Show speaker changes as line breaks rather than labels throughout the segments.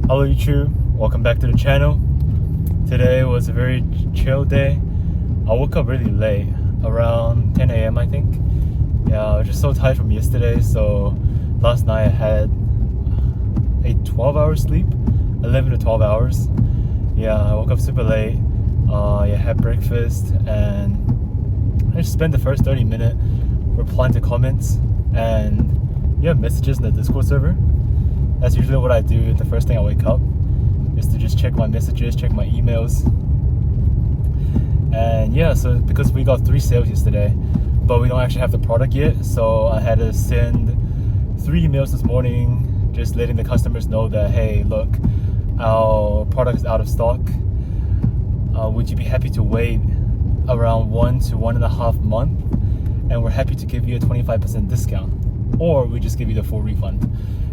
Hello YouTube, welcome back to the channel. Today was a very chill day. I woke up really late, around 10 a.m. I think. Yeah, I was just so tired from yesterday, so last night I had a 12-hour sleep, 11 to 12 hours. Yeah, I woke up super late, had breakfast, and I just spent the first 30 minutes replying to comments and messages in the Discord server. That's usually what I do the first thing I wake up, is to just check my messages, check my emails. And yeah, so because we got 3 sales yesterday, but we don't actually have the product yet, so I had to send 3 emails this morning just letting the customers know that, hey, look, our product is out of stock. Would you be happy to wait around 1 to 1.5 months, and we're happy to give you a 25% discount, or we just give you the full refund.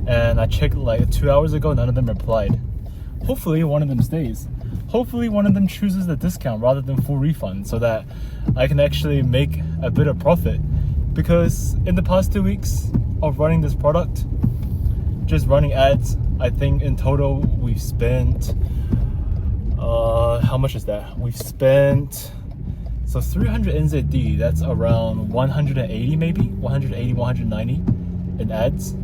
And I checked like 2 hours ago, none of them replied. Hopefully one of them stays. Hopefully one of them chooses the discount rather than full refund, so that I can actually make a bit of profit. Because in the past 2 weeks of running this product, just running ads, I think in total we've spent, how much is that? We've spent, so 300 NZD, that's around 180 maybe, 180, 190 in ads.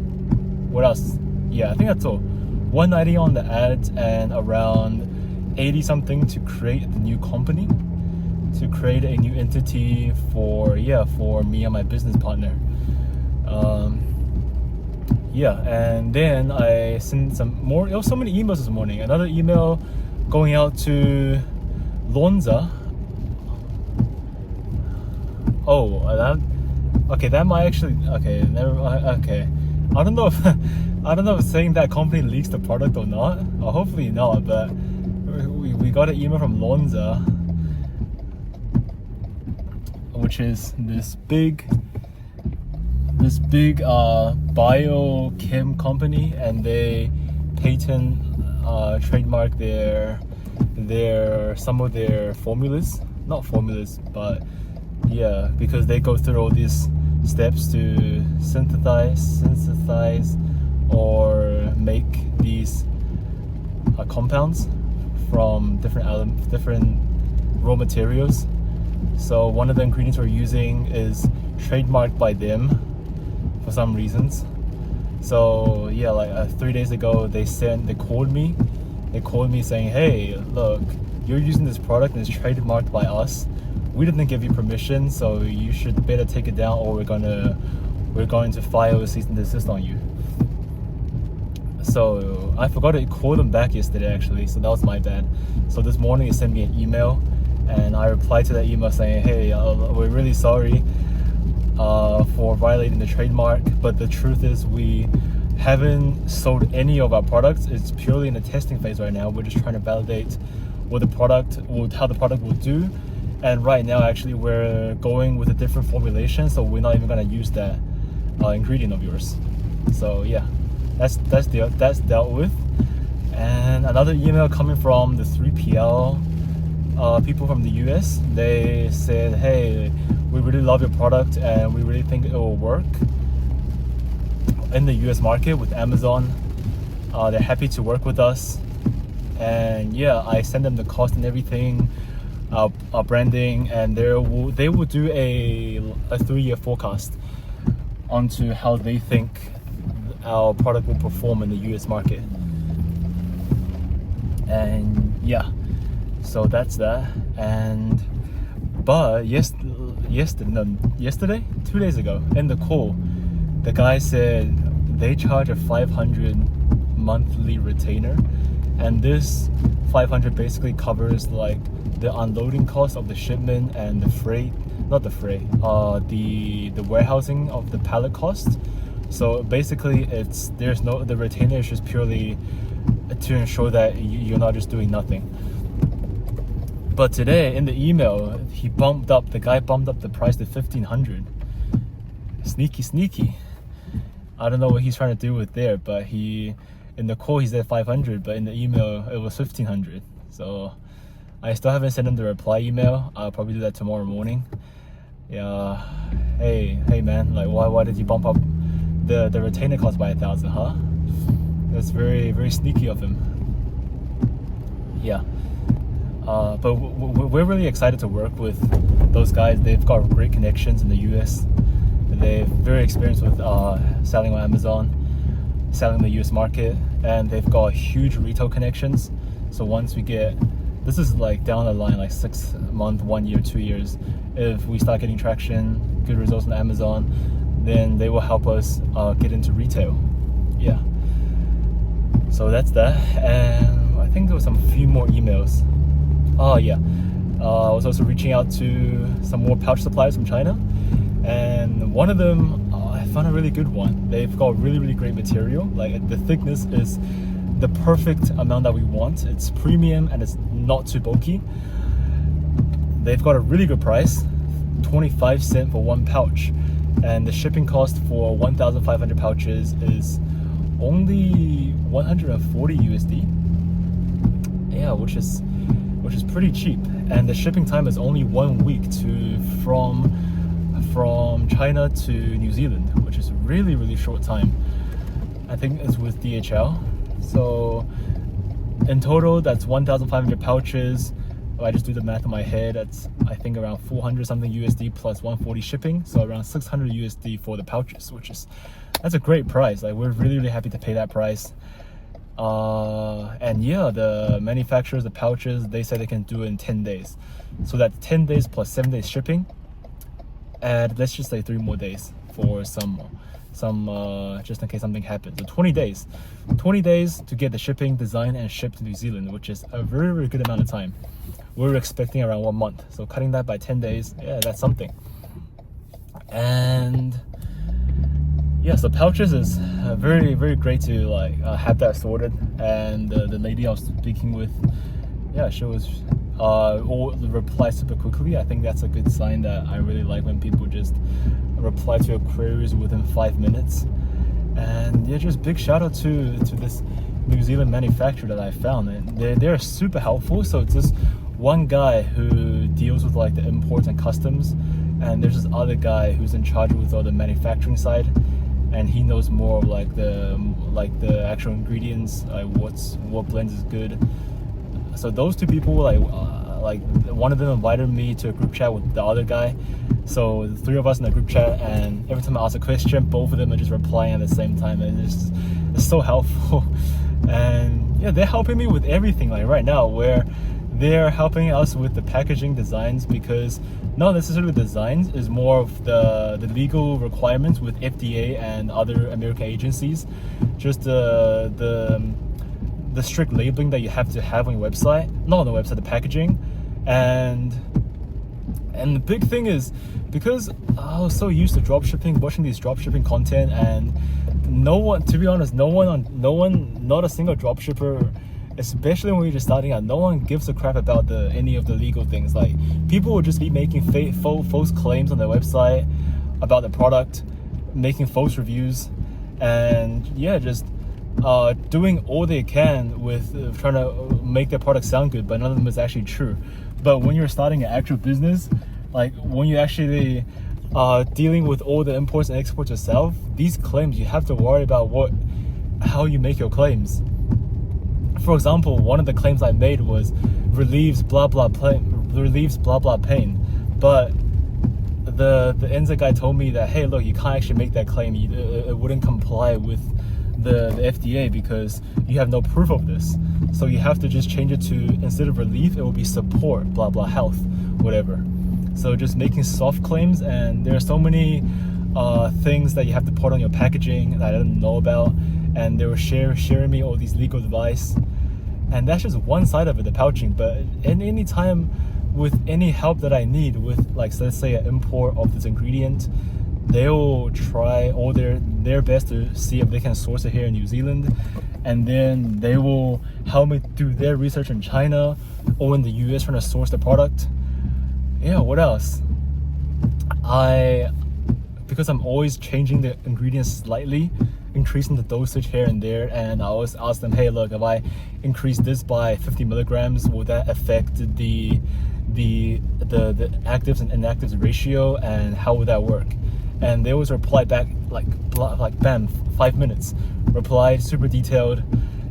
What else? Yeah, I think that's all. 190 on the ads and around 80 something to create the new company, to create a new entity for me and my business partner. And then I sent some more. There was so many emails this morning. Another email going out to Lonza. That might actually, okay. I don't know if saying that company leaks the product or not. Or hopefully not, but we got an email from Lonza, which is this big biochem company, and they patent trademark some of their formulas. Not formulas, but yeah, because they go through all these steps to synthesize or make these compounds from different raw materials. So one of the ingredients we're using is trademarked by them for some reasons. So yeah, like 3 days ago they called me saying, hey, look, you're using this product and it's trademarked by us. We didn't give you permission, so you should better take it down, or we're going to file a cease and desist on you. So I forgot to call them back yesterday actually, so that was my bad. So this morning they sent me an email, and I replied to that email saying, hey, we're really sorry for violating the trademark, but the truth is we haven't sold any of our products. It's purely in the testing phase right now. We're just trying to validate how the product will do. And right now, actually, we're going with a different formulation, so we're not even gonna use that ingredient of yours. So yeah, that's dealt with. And another email coming from the 3PL people from the US. They said, hey, we really love your product and we really think it will work in the US market with Amazon. They're happy to work with us, and yeah, I sent them the cost and everything, our branding, and they will do a 3-year forecast onto how they think our product will perform in the US market. And yeah, so that's that. But yesterday, 2 days ago, in the call, the guy said they charge a 500 monthly retainer, and this 500 basically covers like the unloading cost of the shipment and the warehousing of the pallet cost. So basically the retainer is just purely to ensure that you're not just doing nothing. But today in the email, the guy bumped up the price to 1,500. Sneaky. I don't know what he's trying to do with there, but in the call he said 500, but in the email it was 1,500. So I still haven't sent him the reply email. I'll probably do that tomorrow morning. Yeah, hey man, like why did you bump up the retainer cost by 1,000, huh? That's very, very sneaky of him. Yeah. But we're really excited to work with those guys. They've got great connections in the US. They're very experienced with selling on Amazon, selling the US market, and they've got huge retail connections. So once we get, this is like down the line, like 6 months, 1 year, 2 years, if we start getting traction, good results on Amazon, then they will help us get into retail. Yeah. So that's that. And I think there was some few more emails. Oh yeah. I was also reaching out to some more pouch suppliers from China, and one of them, I found a really good one. They've got really, really great material. Like the thickness is the perfect amount that we want. It's premium and it's not too bulky. They've got a really good price, 25 cents for one pouch, and the shipping cost for 1,500 pouches is only 140 USD. Yeah, which is pretty cheap, and the shipping time is only 1 week from China to New Zealand, which is really, really short time. I think it's with DHL. So in total, that's 1,500 pouches. If I just do the math in my head, that's I think around 400 something USD plus 140 shipping, so around 600 USD for the pouches, that's a great price. Like we're really, really happy to pay that price. And yeah, the manufacturers, the pouches, they say they can do it in 10 days. So that's 10 days plus 7 days shipping. And let's just say 3 more days for some just in case something happens. So 20 days to get the shipping, design, and ship to New Zealand, which is a very, very good amount of time. We're expecting around 1 month. So cutting that by 10 days, yeah, that's something. And yeah, so pouches is very, very great to have that sorted. And the lady I was speaking with, yeah, she was all reply super quickly. I think that's a good sign that I really like when people just reply to your queries within 5 minutes. And yeah, just big shout out to this New Zealand manufacturer that I found. And they're super helpful. So it's just one guy who deals with like the imports and customs, and there's this other guy who's in charge with all the manufacturing side, and he knows more of like the actual ingredients, like what blends is good. So those two people, like one of them invited me to a group chat with the other guy. So the 3 of us in the group chat, and every time I ask a question, both of them are just replying at the same time, and it's so helpful. And yeah, they're helping me with everything. Like right now, where they're helping us with the packaging designs, because not necessarily the designs, is more of the legal requirements with FDA and other American agencies. Just the strict labeling that you have to have on your website, not on the website, the packaging. And the big thing is, because I was so used to dropshipping, watching these dropshipping content, and no one, to be honest, not a single dropshipper, especially when you're just starting out, no one gives a crap about any of the legal things. Like people will just be making false claims on their website about the product, making false reviews, and yeah, just doing all they can with trying to make their product sound good, but none of them is actually true. But when you're starting an actual business, like when you actually dealing with all the imports and exports yourself, these claims, you have to worry about how you make your claims. For example, one of the claims I made was relieves blah blah pain, but the NZ guy told me that, hey, look, you can't actually make that claim. It wouldn't comply with the FDA because you have no proof of this. So you have to just change it to, instead of relief, it will be support blah blah health, whatever. So just making soft claims, and there are so many things that you have to put on your packaging that I didn't know about, and they were sharing me all these legal advice. And that's just one side of it, the pouching. But any time with any help that I need with, like, so let's say an import of this ingredient, they will try all their best to see if they can source it here in New Zealand, and then they will help me do their research in China or in the US trying to source the product. Yeah, what else? Because I'm always changing the ingredients slightly, increasing the dosage here and there, and I always ask them, hey, look, if I increase this by 50 milligrams, will that affect the actives and inactives ratio, and how would that work? and they always reply back like bam, 5 minutes. Reply super detailed,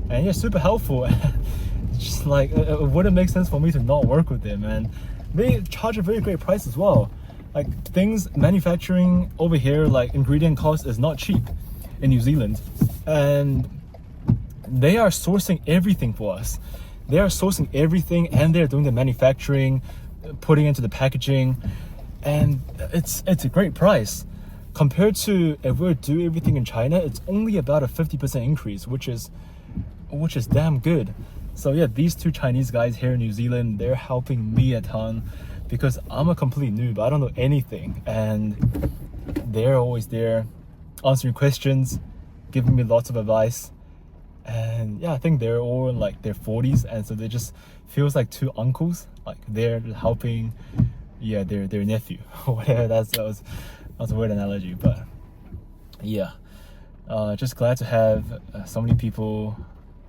and yeah, super helpful. Just like it wouldn't make sense for me to not work with them, and they charge a very great price as well. Like things manufacturing over here, like ingredient cost is not cheap in New Zealand, and they are sourcing everything for us. They are sourcing everything, and they're doing the manufacturing, putting into the packaging, and it's a great price compared to if we do everything in China. It's only about a 50% increase, which is damn good. So yeah, these two Chinese guys here in New Zealand, they're helping me a ton because I'm a complete noob. I don't know anything, and they're always there answering questions, giving me lots of advice. And yeah, I think they're all in like their 40s, and so they just feels like two uncles, like they're helping their nephew or whatever. That was a weird analogy, but yeah, just glad to have so many people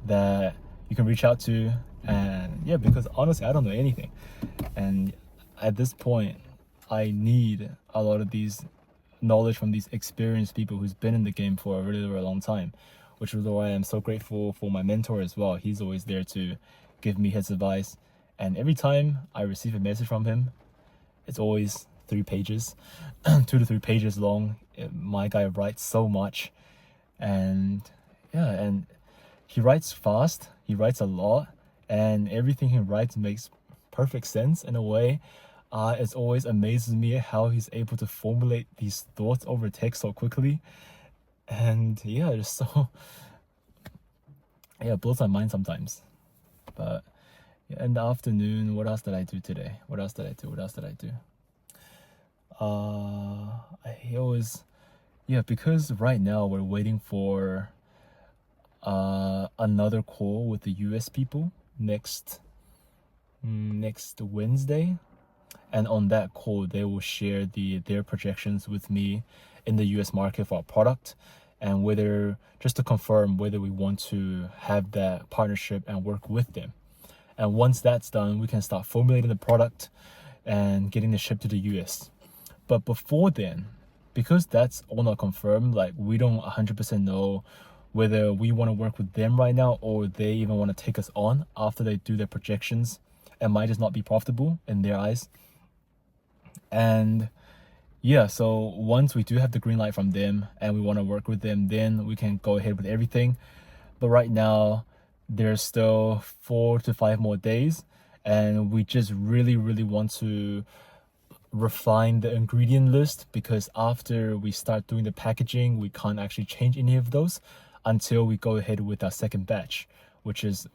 that you can reach out to. And yeah, because honestly I don't know anything, and at this point I need a lot of these knowledge from these experienced people who's been in the game for a really, really long time, which is why I'm so grateful for my mentor as well. He's always there to give me his advice, and every time I receive a message from him, it's always 3 pages 2 to 3 pages long. My guy writes so much, and yeah, and he writes fast, he writes a lot, and everything he writes makes perfect sense in a way. It always amazes me how he's able to formulate these thoughts over text so quickly. And yeah, just so it blows my mind sometimes. But yeah, in the afternoon, what else did I do today? I always, because right now we're waiting for another call with the US people next Wednesday, and on that call they will share their projections with me in the US market for our product, and whether, just to confirm whether we want to have that partnership and work with them. And once that's done, we can start formulating the product and getting the ship to the US. But before then, because that's all not confirmed, like we don't 100% know whether we want to work with them right now or they even want to take us on after they do their projections. It might just not be profitable in their eyes. And yeah, so once we do have the green light from them and we want to work with them, then we can go ahead with everything. But right now, there's still 4 to 5 more days, and we just really, really want to refine the ingredient list, because after we start doing the packaging, we can't actually change any of those until we go ahead with our second batch, which is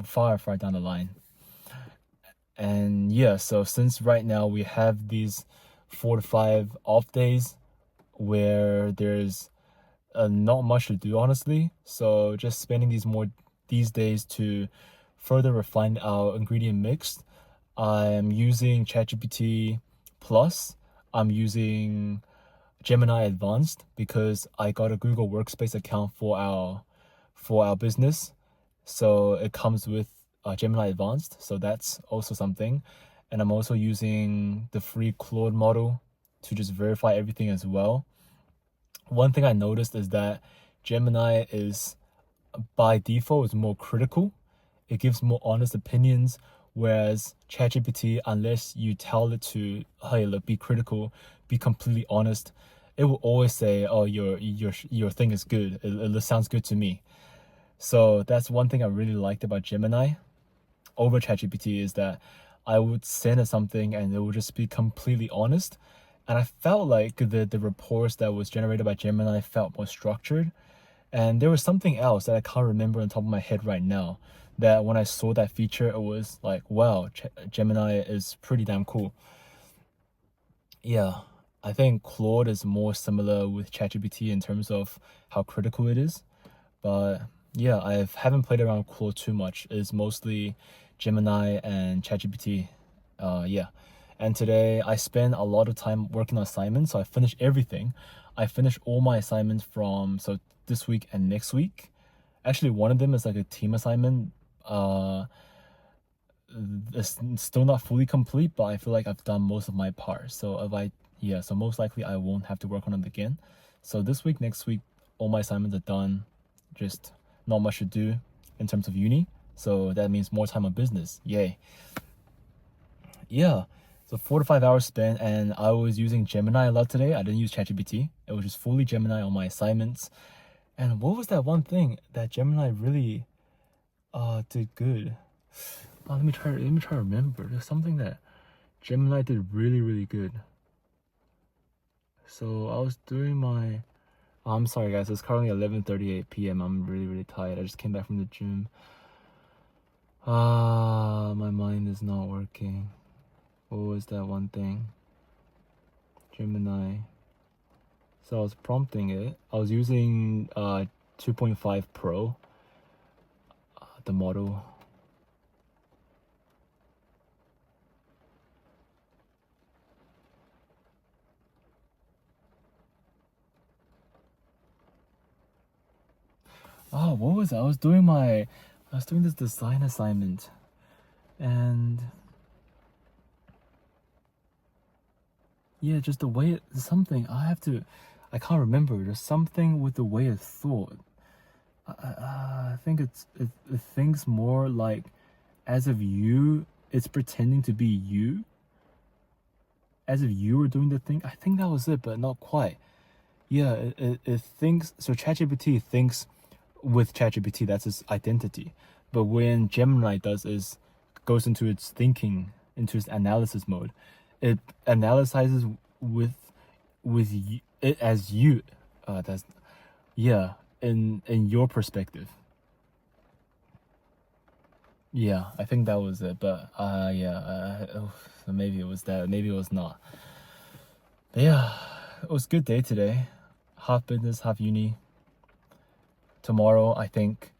far down the line. And yeah, so since right now we have these 4 to 5 off days where there's not much to do, honestly, so just spending these days to further refine our ingredient mix. I'm using ChatGPT Plus. I'm using Gemini Advanced because I got a Google Workspace account for our business, so it comes with Gemini Advanced, so that's also something. And I'm also using the free Claude model to just verify everything as well. One thing I noticed is that Gemini is, by default, is more critical. It gives more honest opinions, whereas ChatGPT, unless you tell it to, hey, look, be critical, be completely honest, it will always say, oh, your thing is good. It sounds good to me. So that's one thing I really liked about Gemini over ChatGPT, is that I would send it something and it would just be completely honest. And I felt like the reports that was generated by Gemini felt more structured. And there was something else that I can't remember on top of my head right now, that when I saw that feature, it was like, wow, Gemini is pretty damn cool. Yeah, I think Claude is more similar with ChatGPT in terms of how critical it is. But yeah, I haven't played around with Claude too much. It's mostly Gemini and ChatGPT. Yeah. And today I spent a lot of time working on assignments, so I finished everything. I finished all my assignments from this week and next week. Actually, one of them is like a team assignment. It's still not fully complete, but I feel like I've done most of my part. So if I Yeah, so most likely I won't have to work on it again. So this week, next week, all my assignments are done. Just not much to do in terms of uni. So that means more time on business. Yay. Yeah. So 4 to 5 hours spent, and I was using Gemini a lot today. I didn't use ChatGPT. It was just fully Gemini on my assignments. And what was that one thing that Gemini really did good? Let me try to remember. There's something that Gemini did really, really good. So I was doing my I'm sorry guys, it's currently 11:38 p.m. I'm really, really tired. I just came back from the gym. My mind is not working. What was that one thing? Gemini. So I was prompting it. I was using 2.5 Pro, the model. Oh, what was it? I was doing this design assignment, and yeah, just the way I can't remember. There's something with the way it thought. I think it thinks more like as if it's pretending to be you. As if you were doing the thing. I think that was it, but not quite. Yeah, it thinks, so ChatGPT thinks with ChatGPT, that's its identity. But when Gemini goes into its thinking, into its analysis mode, it analyzes with it as you. In your perspective. Yeah, I think that was it. But so maybe it was that. Maybe it was not. But yeah, it was a good day today. Half business, half uni. Tomorrow, I think,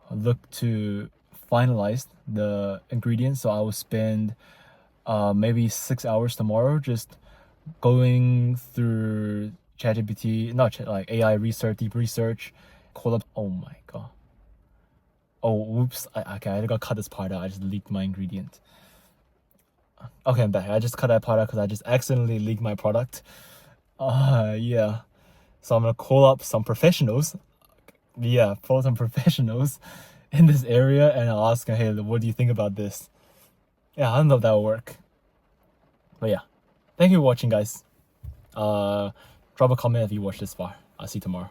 I'll look to finalize the ingredients. So I will spend maybe 6 hours tomorrow just going through ChatGPT, like AI research, deep research, call up. Oh my god. Oh, oops. I gotta cut this part out. I just leaked my ingredient. Okay, I'm back. I just cut that part out because I just accidentally leaked my product. Yeah. So I'm gonna call up some professionals. Yeah, call some professionals in this area, and I'll ask them, hey, what do you think about this? Yeah, I don't know if that'll work. But yeah, thank you for watching, guys. Drop a comment if you watched this far. I'll see you tomorrow.